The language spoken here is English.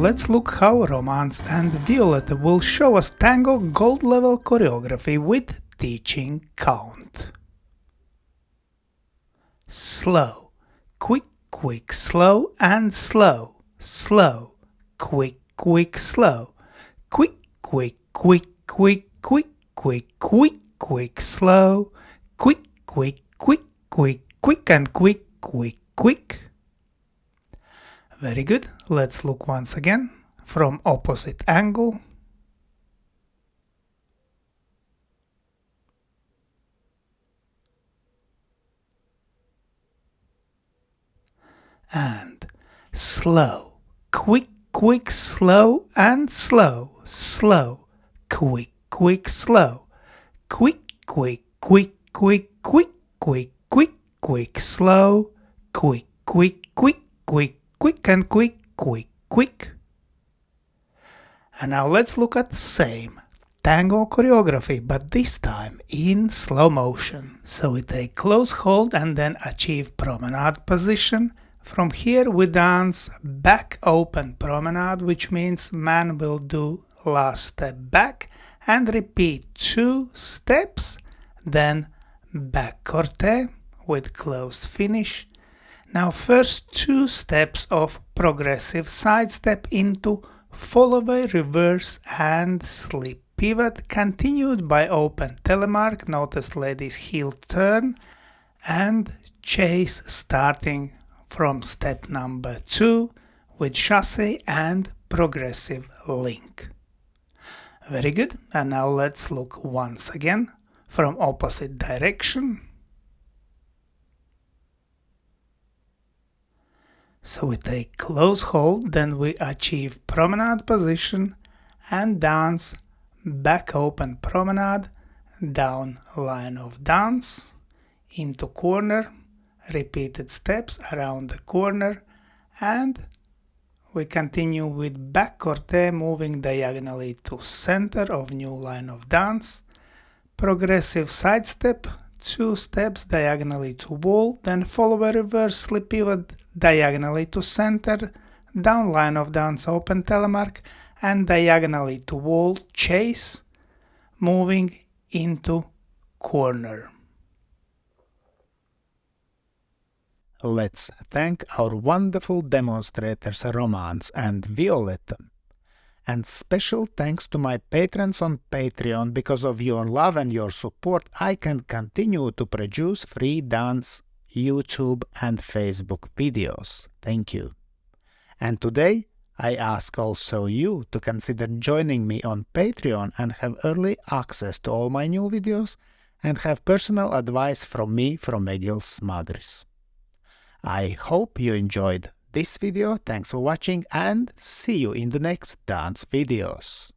let's look how Romance and Violetta will show us Tango gold level choreography with teaching count. Slow, quick, quick, slow and slow, slow, quick, quick, slow, quick, quick, quick, quick, quick, quick, quick, quick, slow, quick, quick, quick, quick, quick and quick, quick, quick. Very good. Let's look once again from opposite angle. And slow, quick, quick, slow and slow, slow, quick, quick, slow, quick, quick, quick, quick, quick, quick, quick, quick, slow, quick, quick, quick, quick, quick and quick, quick, quick. And now let's look at the same tango choreography, but this time in slow motion. So we take close hold and then achieve promenade position. From here we dance back open promenade, which means man will do last step back and repeat 2 steps, then back corte with closed finish. Now first 2 steps of progressive side step into Fallaway, reverse and slip pivot, continued by open telemark, notice ladies heel turn, and chasse starting from step number 2 with chasse and progressive link. Very good, and now let's look once again from opposite direction. So we take close hold, then we achieve promenade position and dance back open promenade, down line of dance, into corner, repeated steps around the corner, and we continue with back corte, moving diagonally to center of new line of dance, progressive side step, 2 steps diagonally to wall, then follow a reverse slip pivot diagonally to center, down line of dance open telemark, and diagonally to wall chasse, moving into corner. Let's thank our wonderful demonstrators Romance and Violetta. And special thanks to my patrons on Patreon. Because of your love and your support, I can continue to produce free dance, YouTube and Facebook videos. Thank you. And today, I ask also you to consider joining me on Patreon and have early access to all my new videos and have personal advice from me, from Egils Smagris. I hope you enjoyed this video. Thanks for watching and see you in the next dance videos.